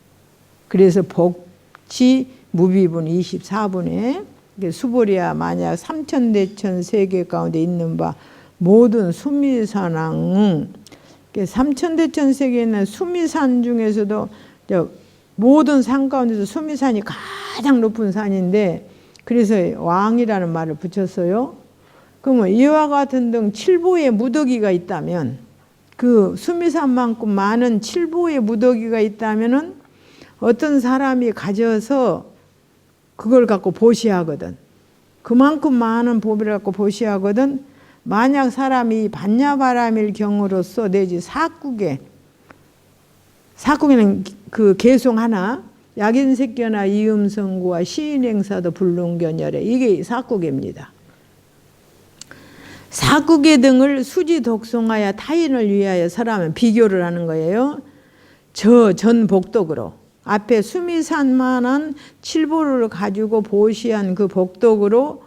그래서 복지 무비분 24분에 수보리야 만약 삼천대천 세계 가운데 있는 바 모든 수미산왕, 삼천대천 세계에 있는 수미산 중에서도 모든 산 가운데서 수미산이 가장 높은 산인데, 그래서 왕이라는 말을 붙였어요. 그러면 이와 같은 등 칠보의 무더기가 있다면, 그 수미산만큼 많은 칠보의 무더기가 있다면은 어떤 사람이 가져서 그걸 갖고 보시하거든. 그만큼 많은 법을 갖고 보시하거든. 만약 사람이 반야바람일 경우로서 내지 사국에는 그 개송 하나, 약인색견화 이음성구와 시인행사도 불능견열에, 이게 사국입니다. 사국의 등을 수지 독송하여 타인을 위하여 설하면 비교를 하는 거예요. 저 전 복덕으로 앞에 수미산만한 칠보를 가지고 보시한 그 복덕으로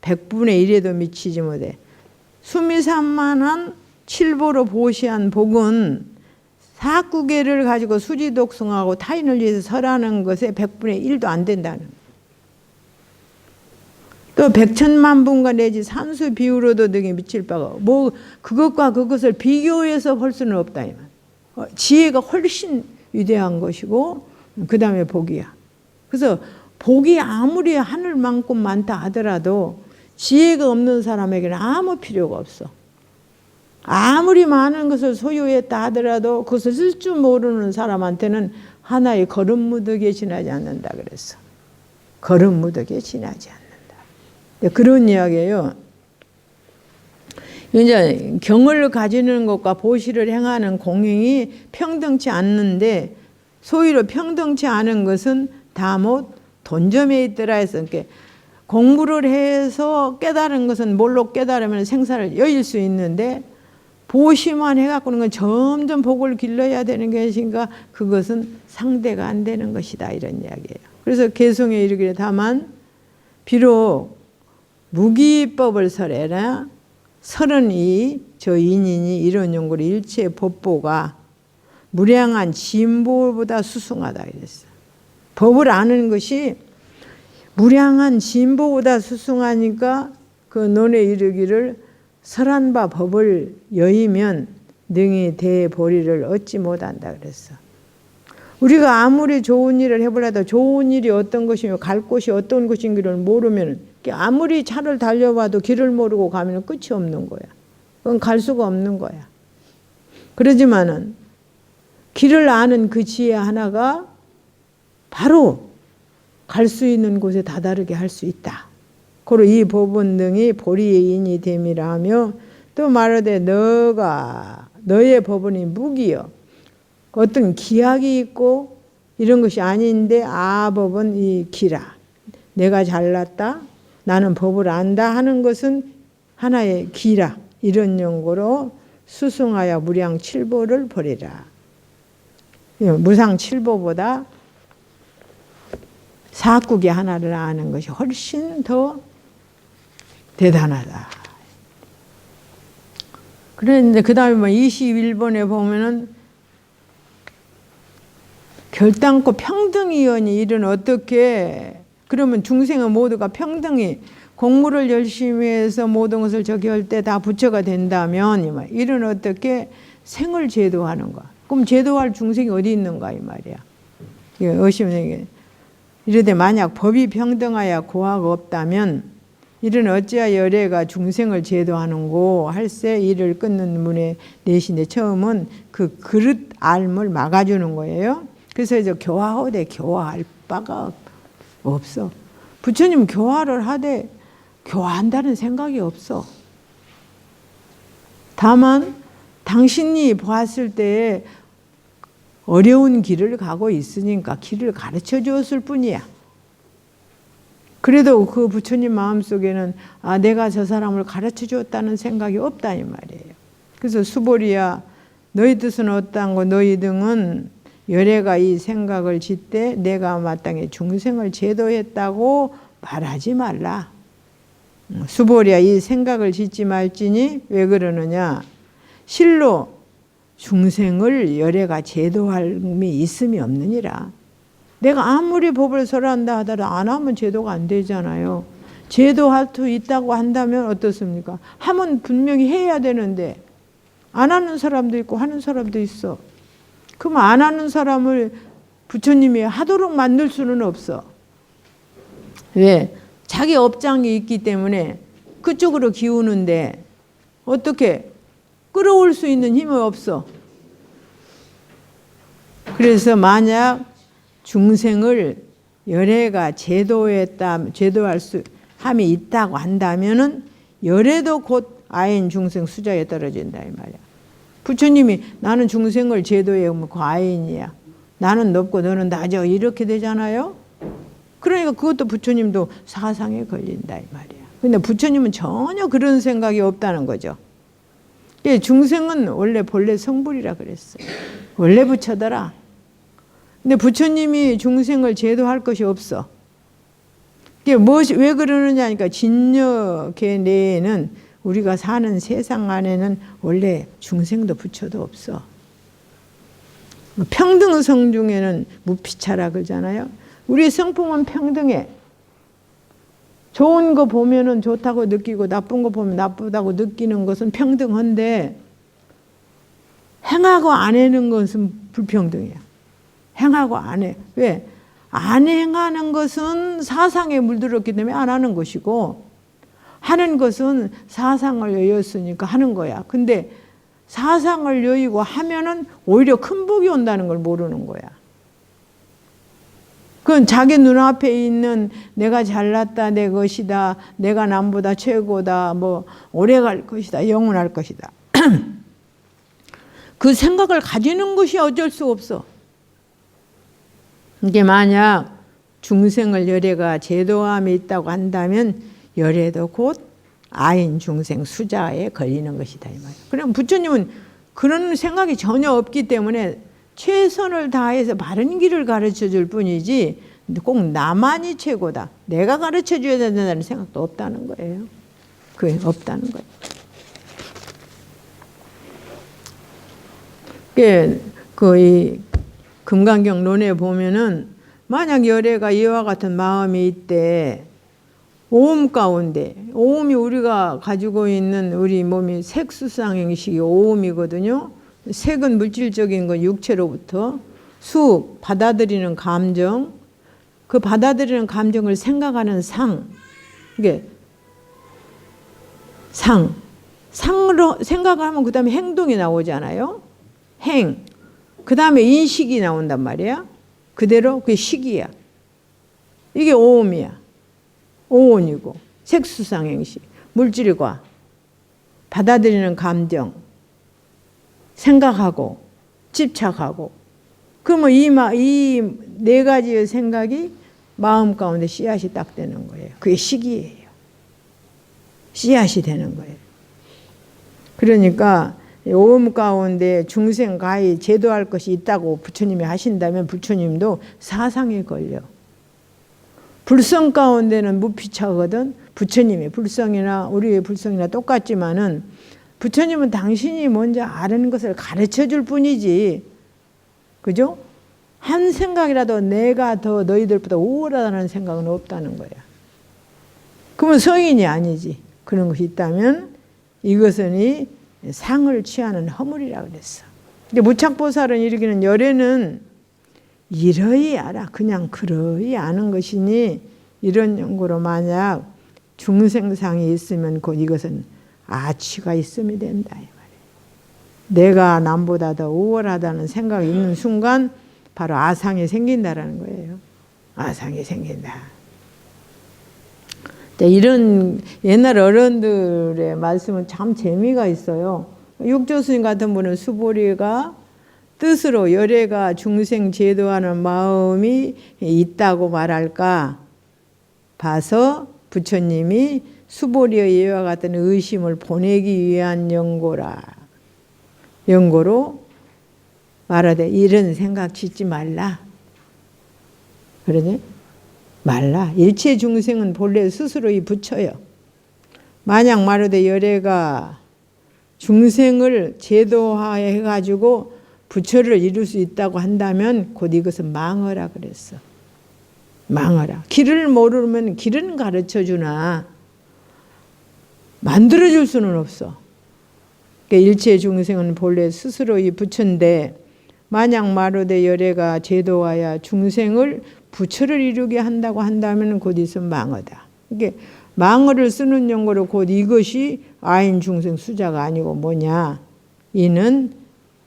100분의 1에도 미치지 못해. 수미산만한 칠보로 보시한 복은 사구계를 가지고 수지독송하고 타인을 위해서 설하는 것에 100분의 1도 안 된다는. 또 백천만분과 내지 산수 비유로도 등에 미칠 바가, 그것과 그것을 비교해서 볼 수는 없다 이 말. 지혜가 훨씬 위대한 것이고 그 다음에 복이야. 그래서 복이 아무리 하늘만큼 많다 하더라도 지혜가 없는 사람에게는 아무 필요가 없어. 아무리 많은 것을 소유했다 하더라도 그것을 쓸 줄 모르는 사람한테는 하나의 걸음무더기에 지나지 않는다 그랬어. 걸음무더기에 지나지 않는다. 그런 이야기예요. 이제 경을 가지는 것과 보시를 행하는 공행이 평등치 않는데, 소위로 평등치 않은 것은 다못 돈점에 있더라 해서, 공부를 해서 깨달은 것은 뭘로 깨달으면 생사를 여일 수 있는데, 보시만 해갖고는 건 점점 복을 길러야 되는 것인가, 그것은 상대가 안 되는 것이다 이런 이야기예요. 그래서 개성에 이르기를 다만 비록 무기법을 설해라 설은이 저 인인이 이런 용구로 일체 법보가 무량한 진보보다 수승하다 이랬어요. 법을 아는 것이 무량한 진보보다 수승하니까 그 논에 이르기를 설한 바 법을 여의면 능히 대보리를 얻지 못한다 그랬어. 우리가 아무리 좋은 일을 해보려도 좋은 일이 어떤 것이며 갈 곳이 어떤 곳인지를 모르면, 아무리 차를 달려봐도 길을 모르고 가면 끝이 없는 거야. 그건 갈 수가 없는 거야. 그러지만은 길을 아는 그 지혜 하나가 바로 갈 수 있는 곳에 다다르게 할 수 있다. 고로 이 법은 등이 보리의 인이 됨이라 하며, 또 말하되 너의 법은이 무기여. 어떤 기약이 있고 이런 것이 아닌데 법은 이 기라. 내가 잘났다, 나는 법을 안다 하는 것은 하나의 기라. 이런 용고로 수승하여 무량 칠보를 버리라. 무상 칠보보다 사국의 하나를 아는 것이 훨씬 더 대단하다. 그런데 그 다음에 21번에 보면은 결단코 평등이여니 이는 어떻게, 그러면 중생은 모두가 평등히 공부를 열심히 해서 모든 것을 저기 할 때 다 부처가 된다면 이는 어떻게 생을 제도하는가. 그럼 제도할 중생이 어디 있는가 이 말이야. 의심에게 이르되 만약 법이 평등하여 고하가 없다면 이는 어찌하여 열애가 중생을 제도하는고 할세 이를 끊는 문의 내신데, 처음은 그 그릇 앓음을 막아주는 거예요. 그래서 이제 교화하되 교화할 바가 없어. 부처님 교화를 하되 교화한다는 생각이 없어. 다만 당신이 보았을 때에 어려운 길을 가고 있으니까 길을 가르쳐 주었을 뿐이야. 그래도 그 부처님 마음속에는 내가 저 사람을 가르쳐 주었다는 생각이 없다 이 말이에요. 그래서 수보리야 너희 뜻은 어떠한고 너희 등은 열애가 이 생각을 짓되 내가 마땅히 중생을 제도했다고 말하지 말라. 수보리야 이 생각을 짓지 말지니 왜 그러느냐. 실로 중생을 열애가 제도함이 있음이 없느니라. 내가 아무리 법을 설한다 하더라도 안 하면 제도가 안 되잖아요. 제도할 수 있다고 한다면 어떻습니까? 하면 분명히 해야 되는데 안 하는 사람도 있고 하는 사람도 있어. 그럼 안 하는 사람을 부처님이 하도록 만들 수는 없어. 왜? 자기 업장이 있기 때문에 그쪽으로 기우는데 어떻게 끌어올 수 있는 힘이 없어. 그래서 만약 중생을 열애가 제도할 수 함이 있다고 한다면은 열애도 곧 아인 중생 수자에 떨어진다 이 말이야. 부처님이 나는 중생을 제도해 오면 그 아인이야. 나는 높고 너는 낮아 이렇게 되잖아요. 그러니까 그것도 부처님도 사상에 걸린다 이 말이야. 근데 부처님은 전혀 그런 생각이 없다는 거죠. 중생은 원래 본래 성불이라 그랬어. 원래 부처더라. 근데 부처님이 중생을 제도할 것이 없어. 왜 그러느냐 하니까 진여계 내에는 우리가 사는 세상 안에는 원래 중생도 부처도 없어. 평등성 중에는 무피차라 그러잖아요. 우리 성품은 평등해. 좋은 거 보면은 좋다고 느끼고 나쁜 거 보면 나쁘다고 느끼는 것은 평등한데 행하고 안 하는 것은 불평등이야. 행하고 안 해. 왜? 안 행하는 것은 사상에 물들었기 때문에 안 하는 것이고 하는 것은 사상을 여였으니까 하는 거야. 근데 사상을 여의고 하면은 오히려 큰 복이 온다는 걸 모르는 거야. 그건 자기 눈앞에 있는 내가 잘났다, 내 것이다, 내가 남보다 최고다, 뭐 오래 갈 것이다, 영원할 것이다. 그 생각을 가지는 것이 어쩔 수 없어. 이게 만약 중생을 열애가 제도함이 있다고 한다면 열애도 곧 아인 중생 수자에 걸리는 것이다 이 말이야. 그럼 부처님은 그런 생각이 전혀 없기 때문에 최선을 다해서 바른 길을 가르쳐 줄 뿐이지 꼭 나만이 최고다, 내가 가르쳐 줘야 된다는 생각도 없다는 거예요. 그게 없다는 거예요. 이 금강경론에 보면은 만약 열애가 이와 같은 마음이 있대, 오음 가운데, 오음이 우리가 가지고 있는 우리 몸이 색수상행식이 오음이거든요. 색은 물질적인 건 육체로부터, 수 받아들이는 감정, 그 받아들이는 감정을 생각하는 상, 이게 상으로 생각하면 그 다음에 행동이 나오잖아요. 행, 그 다음에 인식이 나온단 말이야. 그대로 그게 식이야. 이게 오음이야. 오온이고 색수상행식, 물질과 받아들이는 감정, 생각하고 집착하고, 그러면 이 네 가지의 생각이 마음 가운데 씨앗이 딱 되는 거예요. 그게 식이에요. 씨앗이 되는 거예요. 그러니까 오음 가운데 중생 가히 제도할 것이 있다고 부처님이 하신다면 부처님도 사상에 걸려. 불성 가운데는 무피차거든. 부처님의 불성이나 우리의 불성이나 똑같지만은 부처님은 당신이 먼저 아는 것을 가르쳐 줄 뿐이지. 그죠? 한 생각이라도 내가 더 너희들보다 우월하다는 생각은 없다는 거야. 그러면 성인이 아니지. 그런 것이 있다면 이것은 이 상을 취하는 허물이라 그랬어. 근데 무착보살은 이르기는 열애는 이러히 알아. 그냥 그러히 아는 것이니 이런 연고로 만약 중생상이 있으면 곧 이것은 아취가 있음이 된다 이 말이에요. 내가 남보다 더 우월하다는 생각이 있는 순간 바로 아상이 생긴다라는 거예요. 아상이 생긴다. 이런 옛날 어른들의 말씀은 참 재미가 있어요. 육조스님 같은 분은 수보리가 뜻으로 열애가 중생 제도하는 마음이 있다고 말할까 봐서 부처님이 수보리의 예와 같은 의심을 보내기 위한 연고로 말하되 이런 생각 짓지 말라. 그러니 말라. 일체 중생은 본래 스스로의 부처요. 만약 말하되 열애가 중생을 제도화해가지고 부처를 이룰 수 있다고 한다면 곧 이것은 망하라 그랬어. 망하라. 길을 모르면 길은 가르쳐주나 만들어줄 수는 없어. 그러니까 일체 중생은 본래 스스로의 부처인데 만약 말하되 열애가 제도화야 중생을 부처를 이루게 한다고 한다면 곧 있으면 망하다. 이게 망어를 쓰는 용어로 곧 이것이 아인 중생 수자가 아니고 뭐냐. 이는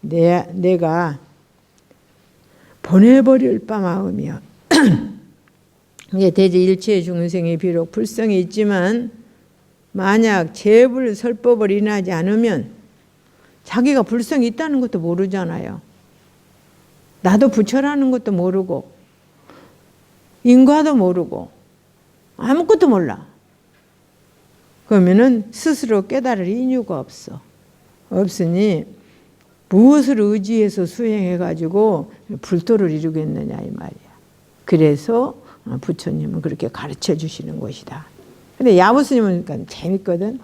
내가 보내버릴 바 마음이요. 이게 대지 일체 중생이 비록 불성이 있지만 만약 재불 설법을 인하지 않으면 자기가 불성이 있다는 것도 모르잖아요. 나도 부처라는 것도 모르고 인과도 모르고 아무것도 몰라. 그러면은 스스로 깨달을 이유가 없어. 없으니 무엇을 의지해서 수행해가지고 불도를 이루겠느냐 이 말이야. 그래서 부처님은 그렇게 가르쳐 주시는 것이다. 근데 야부스님은 그러니까 재밌거든.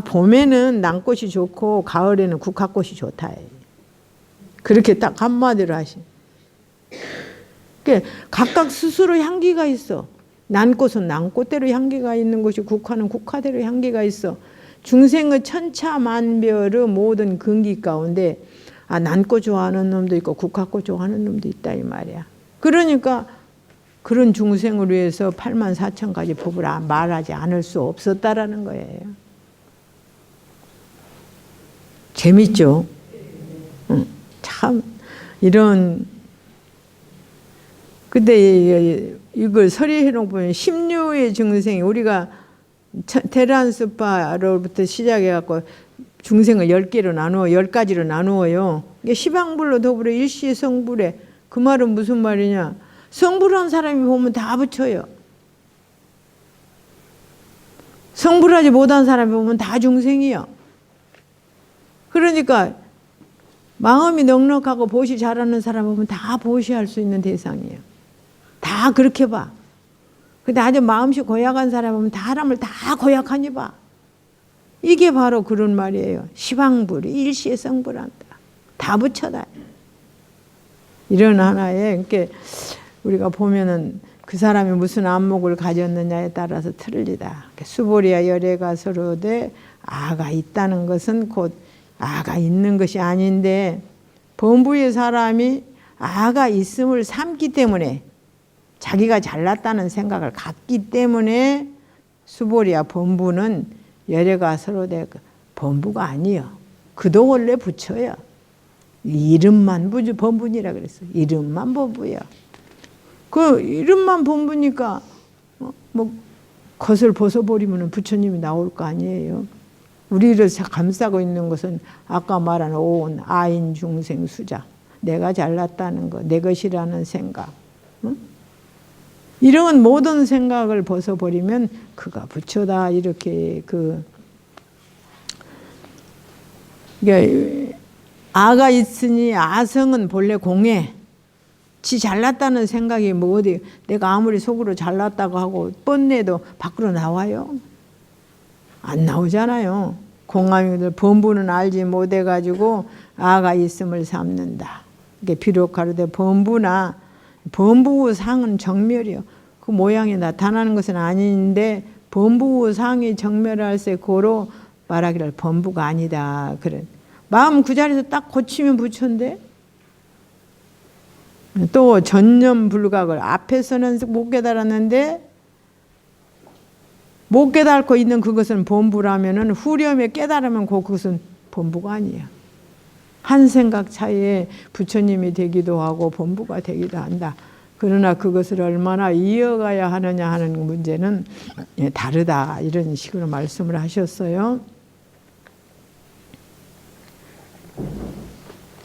봄에는 난꽃이 좋고 가을에는 국화꽃이 좋다. 그렇게 딱 한마디로 하시. 그러니까 각각 스스로 향기가 있어. 난꽃은 난꽃대로 향기가 있는 것이 국화는 국화대로 향기가 있어. 중생의 천차만별의 모든 근기 가운데 난꽃 좋아하는 놈도 있고 국화꽃 좋아하는 놈도 있다 이 말이야. 그러니까 그런 중생을 위해서 84,000가지 법을 말하지 않을 수 없었다라는 거예요. 재밌죠? 참 이런 근데 이걸 서리해 놓으면 16의 중생이 우리가 테란스파로부터 시작해갖고 중생을 10개로 나누어 10가지로 나누어요. 이게 시방불로 더불어 일시의 성불에 그 말은 무슨 말이냐? 성불한 사람이 보면 다 부처요. 성불하지 못한 사람이 보면 다 중생이요. 그러니까 마음이 넉넉하고 보시 잘하는 사람 보면 다 보시할 수 있는 대상이에요. 다 그렇게 봐. 근데 아주 마음씨 고약한 사람 보면 사람을 다 고약하니 봐. 이게 바로 그런 말이에요. 시방불이 일시에 성불한다. 다 부처다. 이런 하나에 그러니까 우리가 보면은 그 사람이 무슨 안목을 가졌느냐에 따라서 틀리다. 수보리와 열애가 서로되 아가 있다는 것은 곧 아가 있는 것이 아닌데 범부의 사람이 아가 있음을 삼기 때문에 자기가 잘났다는 생각을 갖기 때문에 수보리와 범부는 열애가 서로되 범부가 아니요. 그도 원래 부처야. 이름만 범부니라 그랬어. 이름만 범부야. 그 이름만 범부니까 뭐 겉을 벗어버리면 부처님이 나올 거 아니에요. 우리를 감싸고 있는 것은 아까 말한 온 아인 중생 수자. 내가 잘났다는 거, 내 것이라는 생각. 응? 이런 모든 생각을 벗어버리면 그가 부처다 이렇게 그러니까 아가 있으니 아성은 본래 공해. 지 잘났다는 생각이 뭐 어디 내가 아무리 속으로 잘났다고 하고 뻔내도 밖으로 나와요? 안 나오잖아요. 공감이들 범부는 알지 못해가지고 아가 있음을 삼는다. 이게 비록 가로되 범부나 범부 상은 정멸이요. 그 모양이 나타나는 것은 아닌데 범부 상이 정멸할세 고로 말하기를 범부가 아니다. 그런 마음 그 자리에서 딱 고치면 부처인데 또 전념 불각을 앞에서는 못 깨달았는데 못 깨닫고 있는 그것은 범부라면은 후렴에 깨달으면 그것은 범부가 아니야. 한 생각 차이에 부처님이 되기도 하고 범부가 되기도 한다. 그러나 그것을 얼마나 이어가야 하느냐 하는 문제는 다르다. 이런 식으로 말씀을 하셨어요.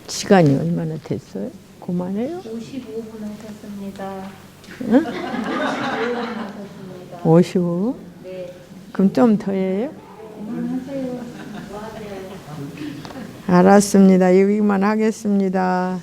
시간이 얼마나 됐어요? 그만해요? 55분 하셨습니다. 응? 55분 하셨습니다. 55? 네. 그럼 좀 더 해요? 그만하세요. 뭐 하세요? 알았습니다. 여기만 하겠습니다.